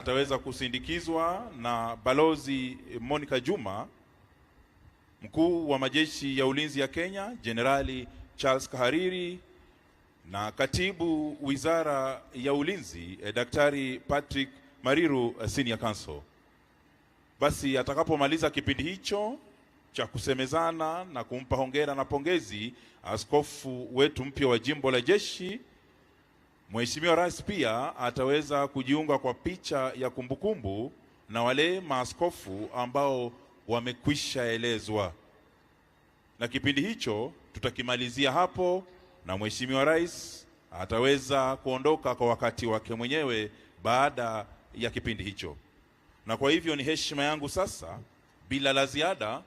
Ataweza kusindikizwa na Balozi Monica Juma, Mkuu wa Majeshi ya Ulinzi ya Kenya, Jenerali Charles Kahariri, na Katibu Wizara ya Ulinzi, Daktari Patrick Mariru, Senior Counsel. Basi atakapomaliza kipindi hicho cha kusemezana na kumpa hongera na pongezi askofu wetu mpya wa jimbo la jeshi, Mheshimiwa Rais pia ataweza kujiunga kwa picha ya kumbukumbu na wale maaskofu ambao wamekwisha elezwa. Na kipindi hicho tutakimalizia hapo, na Mheshimiwa Rais ataweza kuondoka kwa wakati wake mwenyewe baada ya kipindi hicho. Na kwa hivyo ni heshima yangu sasa bila la ziada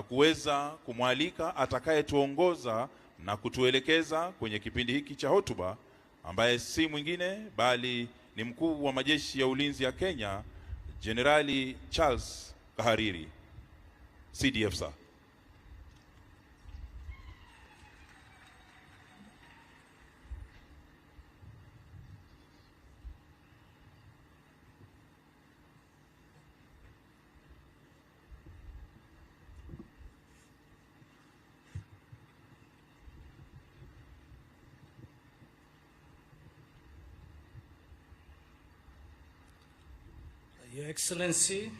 kuweza kumwalika atakayetuongoza na kutuelekeza kwenye kipindi hiki cha hotuba, ambaye si mwingine bali ni Mkuu wa Majeshi ya Ulinzi ya Kenya, Jenerali Charles Kahariri, CDF sir. Your Excellency,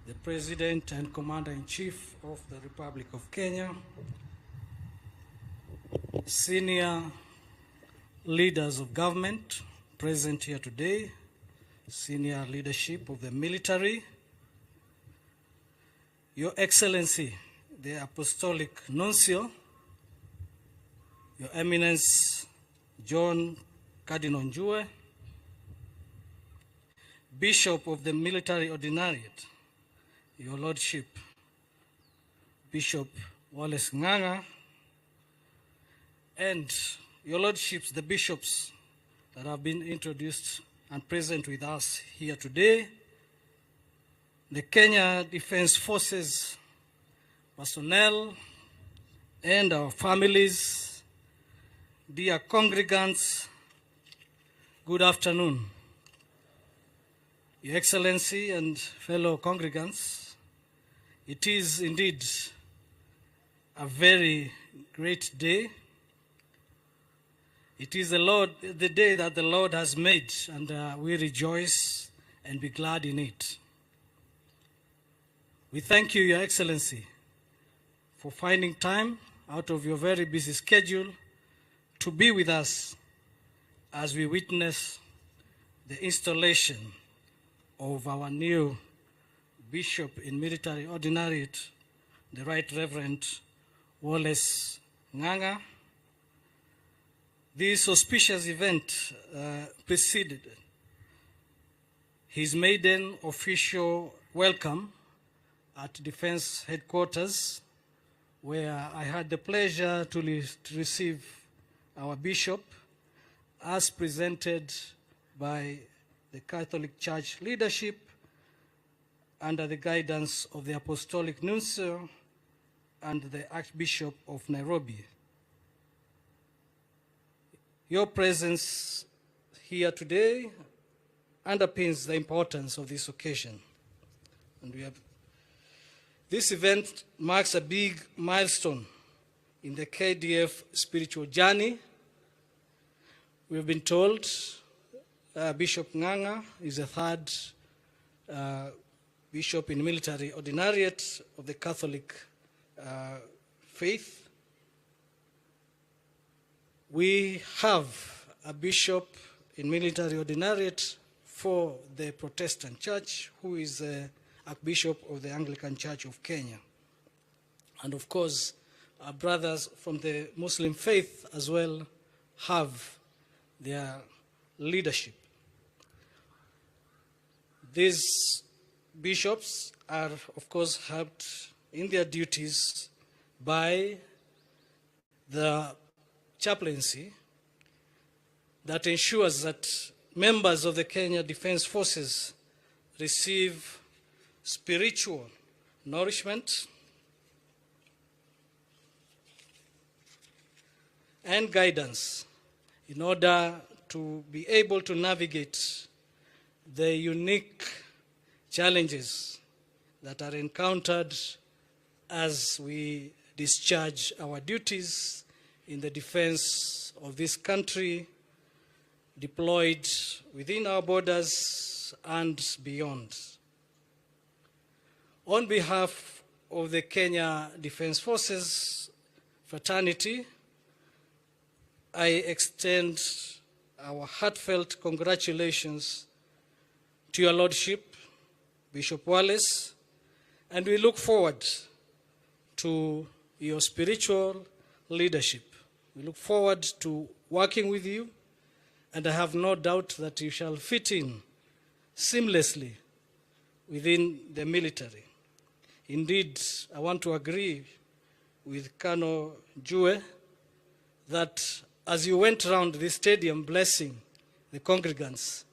the President and Commander-in-Chief of the Republic of Kenya, senior leaders of government present here today, senior leadership of the military, Your Excellency, the Apostolic Nuncio, Your Eminence John Cardinal Njue, Bishop of the Military Ordinariate, Your Lordship, Bishop Wallace Nganga, and Your Lordships, the bishops that have been introduced and present with us here today, the Kenya Defense Forces personnel and our families, dear congregants, good afternoon. Your Excellency and fellow congregants, it is indeed a very great day. It is the day that the Lord has made, and we rejoice and be glad in it. We thank you, Your Excellency, for finding time out of your very busy schedule to be with us as we witness the installation of our new Bishop in Military Ordinariate, the Right Reverend Wallace Nganga. This auspicious event preceded his maiden official welcome at Defense Headquarters, where I had the pleasure to receive our Bishop as presented by the Catholic Church leadership under the guidance of the Apostolic Nuncio and the Archbishop of Nairobi. Your presence here today underpins the importance of this occasion. And this event marks a big milestone in the KDF spiritual journey. We've been told Bishop Nganga is the third Bishop in Military Ordinariate of the Catholic faith. We have a Bishop in Military Ordinariate for the Protestant Church, who is the Archbishop of the Anglican Church of Kenya. And of course, our brothers from the Muslim faith as well have their leadership. These bishops are, of course, helped in their duties by the chaplaincy that ensures that members of the Kenya Defense Forces receive spiritual nourishment and guidance in order to be able to navigate the unique challenges that are encountered as we discharge our duties in the defense of this country, deployed within our borders and beyond. On behalf of the Kenya Defence Forces fraternity, I extend our heartfelt congratulations to your Lordship, Bishop Wallace, and we look forward to your spiritual leadership. We look forward to working with you, and I have no doubt that you shall fit in seamlessly within the military. Indeed, I want to agree with Colonel Jue that as you went around the stadium blessing the congregants,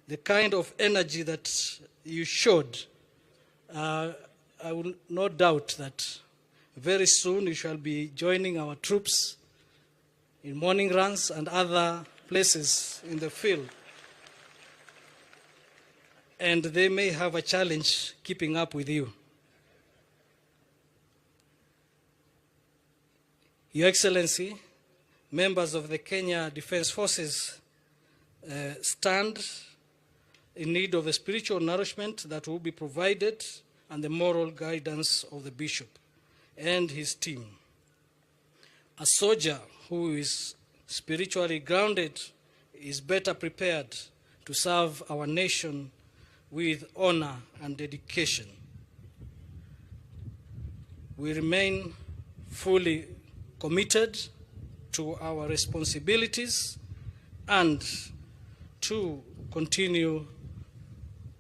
the kind of energy that you showed, I will no doubt that very soon you shall be joining our troops in morning runs and other places in the field. And they may have a challenge keeping up with you. Your Excellency, members of the Kenya Defence Forces stand in need of the spiritual nourishment that will be provided and the moral guidance of the Bishop and his team. A soldier who is spiritually grounded is better prepared to serve our nation with honor and dedication. We remain fully committed to our responsibilities and to continue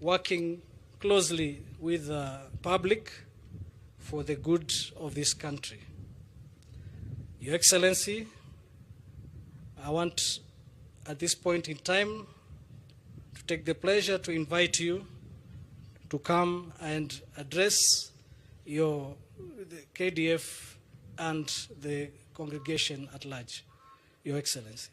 working closely with the public for the good of this country. Your Excellency, I want at this point in time to take the pleasure to invite you to come and address the KDF and the congregation at large. Your Excellency.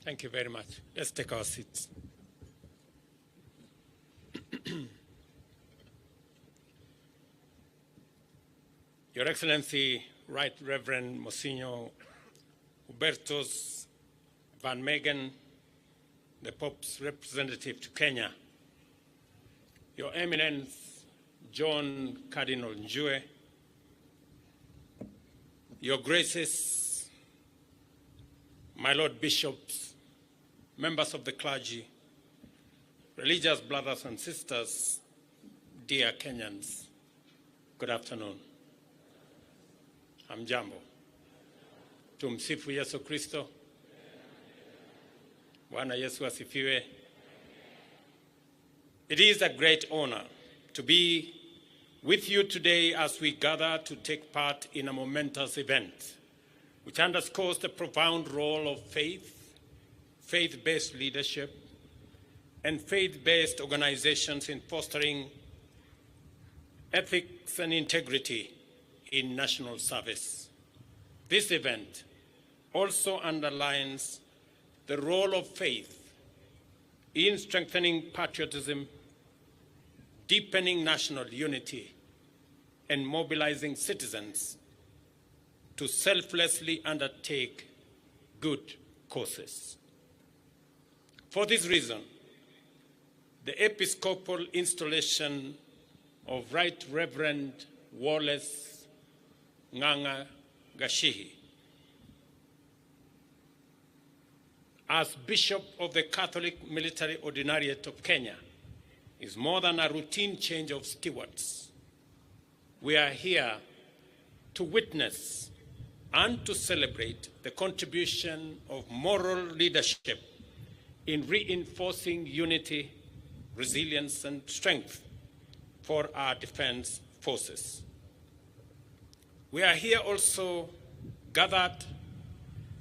Thank you very much. Let's take our seats. Your Excellency, Right Reverend Monsignor Hubertus Van Megen, the Pope's representative to Kenya, Your Eminence John Cardinal Njue, Your Graces, my Lord Bishops, members of the clergy, religious brothers and sisters, dear Kenyans, good afternoon. Hamjambo. Tumsifu Yesu Kristo. Bwana Yesu asifiwe. It is a great honor to be with you today as we gather to take part in a momentous event which underscores the profound role of faith, faith-based leadership, and faith-based organizations in fostering ethics and integrity in national service. This event also underlines the role of faith in strengthening patriotism, deepening national unity, and mobilizing citizens to selflessly undertake good causes. For this reason, the Episcopal installation of Right Reverend Wallace Ng'ang'a Gashihi as Bishop of the Catholic Military Ordinariate of Kenya is more than a routine change of stewards. We are here to witness and to celebrate the contribution of moral leadership in reinforcing unity, resilience, and strength for our defense forces. We are here also gathered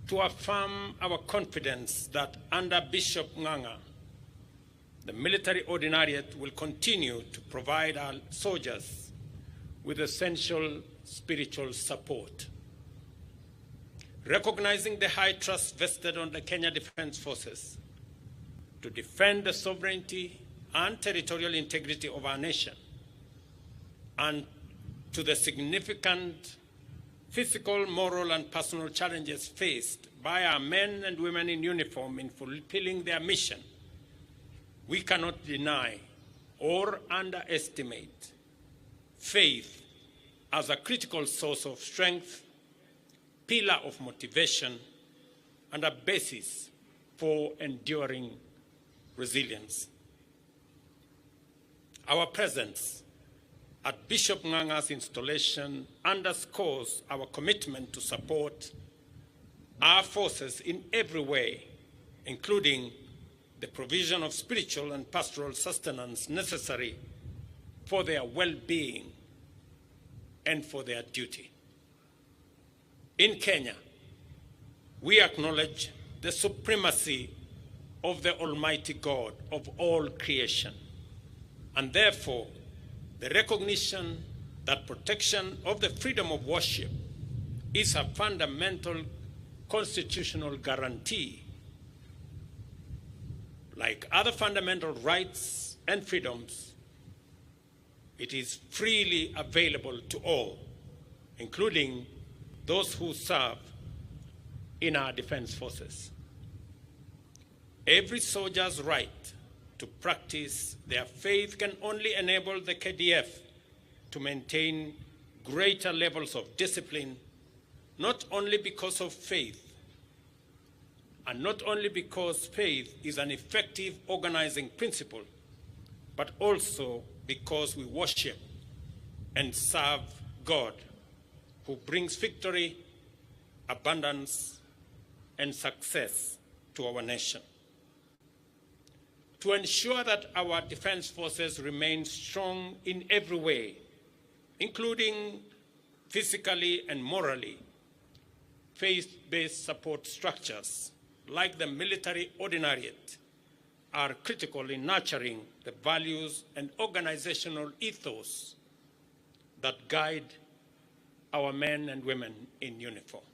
to affirm our confidence that under Bishop Ng'ang'a, the military ordinariate will continue to provide our soldiers with essential spiritual support. Recognizing the high trust vested on the Kenya Defence Forces to defend the sovereignty and territorial integrity of our nation, and to the significant physical, moral, and personal challenges faced by our men and women in uniform in fulfilling their mission, we cannot deny or underestimate faith as a critical source of strength, pillar of motivation, and a basis for enduring resilience. Our presence at Bishop Ng'ang'a's installation underscores our commitment to support our forces in every way, including the provision of spiritual and pastoral sustenance necessary for their well-being and for their duty. In Kenya, we acknowledge the supremacy of the Almighty God of all creation, and therefore the recognition that protection of the freedom of worship is a fundamental constitutional guarantee. Like other fundamental rights and freedoms, it is freely available to all, including those who serve in our defense forces. Every soldier's right to practice their faith can only enable the KDF to maintain greater levels of discipline, not only because of faith, and not only because faith is an effective organizing principle, but also because we worship and serve God, who brings victory, abundance, and success to our nation. To ensure that our defense forces remain strong in every way, including physically and morally, faith-based support structures like the military ordinariate are critical in nurturing the values and organizational ethos that guide our men and women in uniform.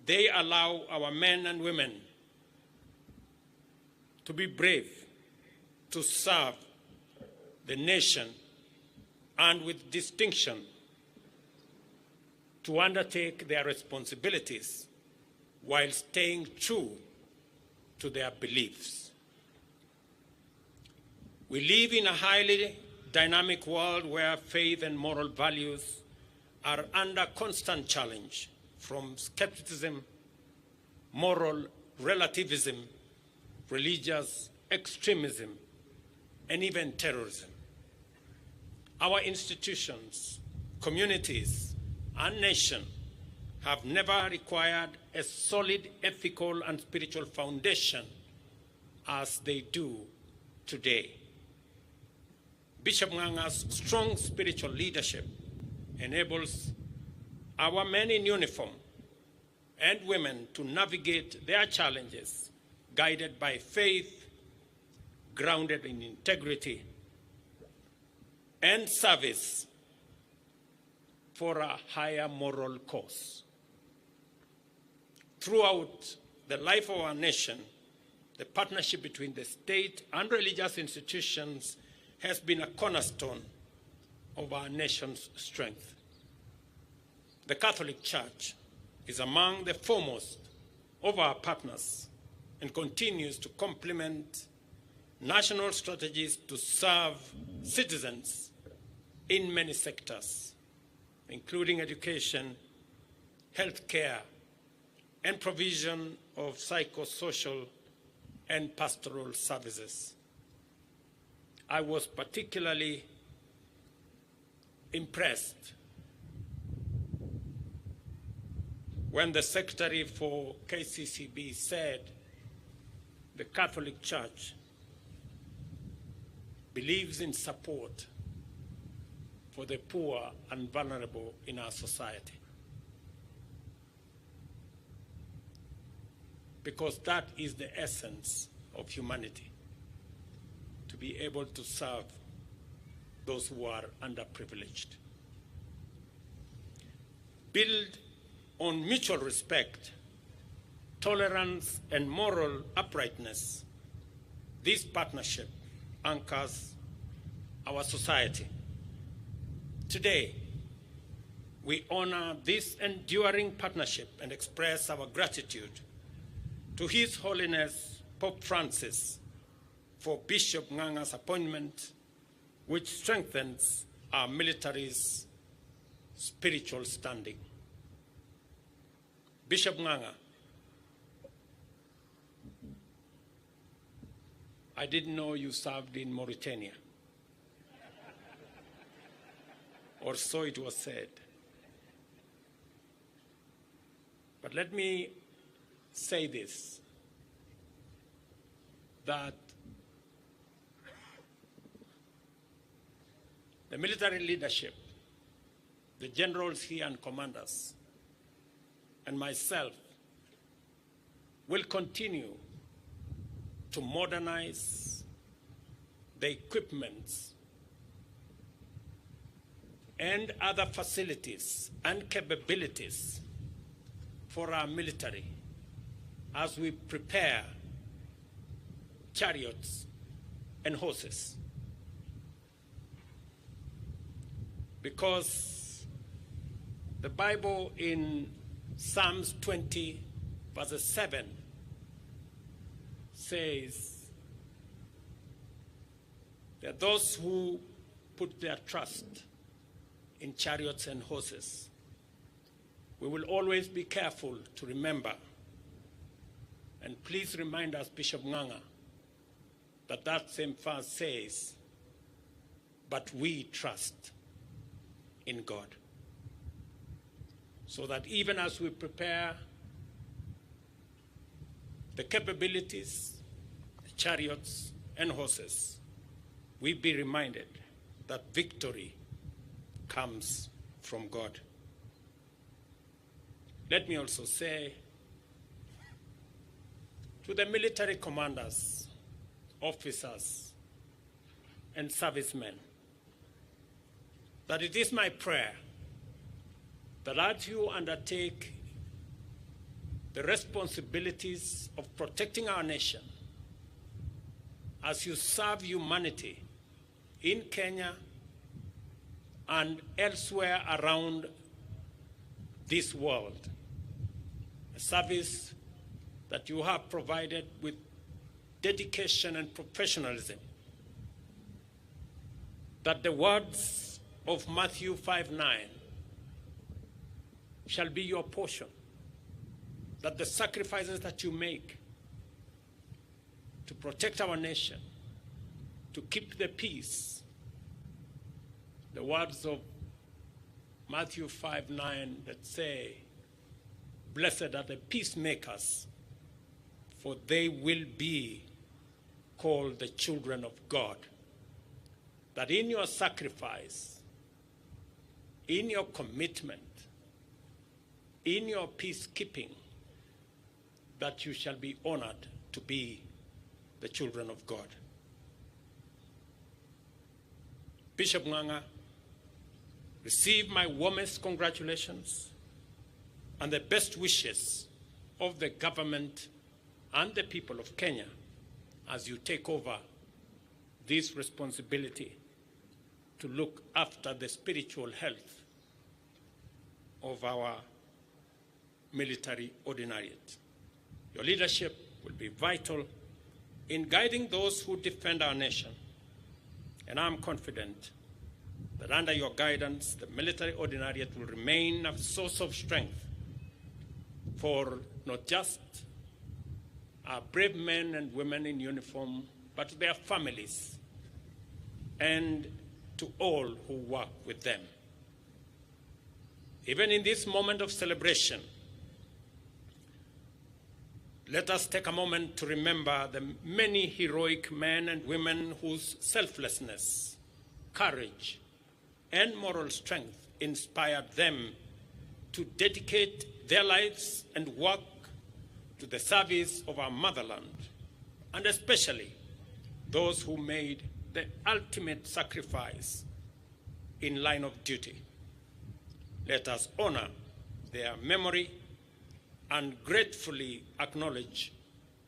They allow our men and women to be brave, to serve the nation, and with distinction to undertake their responsibilities while staying true to their beliefs. We live in a highly dynamic world where faith and moral values are under constant challenge, from skepticism, moral relativism, religious extremism, and even terrorism. Our institutions, communities, and nation have never required a solid ethical and spiritual foundation as they do today. Bishop Ng'ang'a's strong spiritual leadership enables our men in uniform and women to navigate their challenges guided by faith, grounded in integrity, and service for a higher moral cause. Throughout the life of our nation, the partnership between the state and religious institutions has been a cornerstone of our nation's strength. The Catholic Church is among the foremost of our partners and continues to complement national strategies to serve citizens in many sectors, including education, healthcare, and provision of psychosocial and pastoral services. I was particularly impressed when the Secretary for KCCB said the Catholic Church believes in support for the poor and vulnerable in our society. Because that is the essence of humanity, to be able to serve those who are underprivileged. Build on mutual respect, tolerance, and moral uprightness. This partnership anchors our society. Today, we honor this enduring partnership and express our gratitude to His Holiness Pope Francis for Bishop Nganga's appointment, which strengthens our military's spiritual standing. Bishop Nganga, I didn't know you served in Mauritania, or so it was said. But let me say this, that the military leadership, the generals here and commanders, and myself will continue to modernize the equipments and other facilities and capabilities for our military as we prepare chariots and horses. Because the Bible in Psalms 20, verse 7 says that those who put their trust in chariots and horses, we will always be careful to remember. And please remind us, Bishop Nganga, that that same verse says, but we trust in God. So that even as we prepare the capabilities, the chariots and horses, we be reminded that victory comes from God. Let me also say to the military commanders, officers, and servicemen, that it is my prayer that as you undertake the responsibilities of protecting our nation, as you serve humanity in Kenya and elsewhere around this world, a service that you have provided with dedication and professionalism, that the words of Matthew 5:9 shall be your portion, that the sacrifices that you make to protect our nation, to keep the peace, the words of Matthew 5:9 that say, blessed are the peacemakers, for they will be called the children of God. That in your sacrifice, in your commitment, in your peacekeeping, that you shall be honored to be the children of God. Bishop Nganga, receive my warmest congratulations and the best wishes of the government and the people of Kenya as you take over this responsibility to look after the spiritual health of our military ordinariate. Your leadership will be vital in guiding those who defend our nation, and I'm confident that under your guidance, the military ordinariate will remain a source of strength for not just our brave men and women in uniform, but their families and to all who work with them. Even in this moment of celebration, let us take a moment to remember the many heroic men and women whose selflessness, courage, and moral strength inspired them to dedicate their lives and work to the service of our motherland, and especially those who made the ultimate sacrifice in line of duty. Let us honor their memory and gratefully acknowledge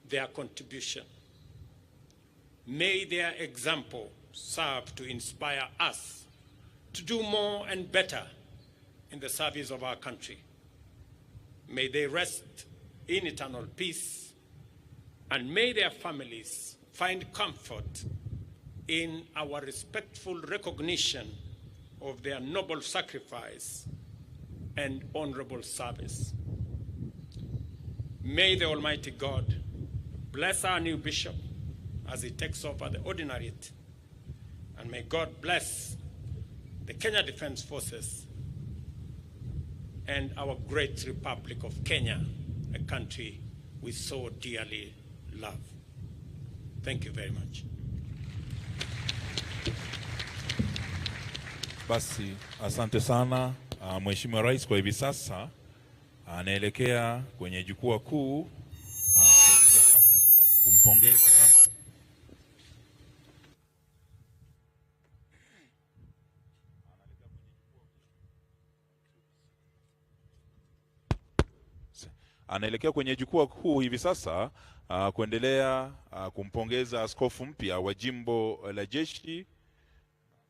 their contribution. May their example serve to inspire us to do more and better in the service of our country. May they rest in eternal peace, and may their families find comfort in our respectful recognition of their noble sacrifice and honorable service. May the Almighty God bless our new bishop as he takes over the ordinariate, and may God bless the Kenya Defense Forces and our great Republic of Kenya, a country we so dearly love. Thank you very much. Basi, asante sana Mheshimiwa Rais. Kwa hivi sasa anaelekea kwenye jukwaa kuu kumpongeza hivi sasa kuendelea kumpongeza askofu mpya wa jimbo la jeshi,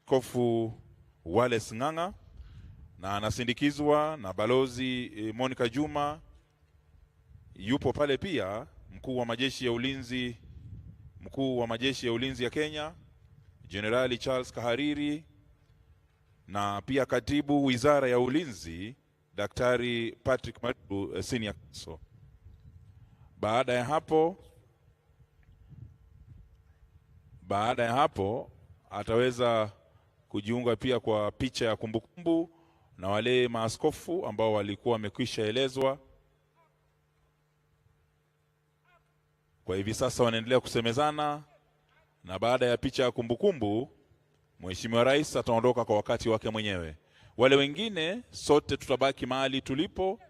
Askofu Wallace Ng'ang'a, na anasindikizwa na Balozi Monica Juma. Yupo pale pia mkuu wa majeshi ya ulinzi ya Kenya, Generali Charles Kahariri, na pia katibu wizara ya ulinzi Daktari Patrick Madu Senior Counsel. Baada ya hapo ataweza kujiunga pia kwa picha ya kumbukumbu na wale maaskofu ambao walikuwa wamekwisha elezwa. Kwa hivi sasa wanaendelea kusemezana, na baada ya picha ya kumbukumbu Mheshimiwa Rais ataondoka kwa wakati wake mwenyewe. Wale wengine sote tutabaki mahali tulipo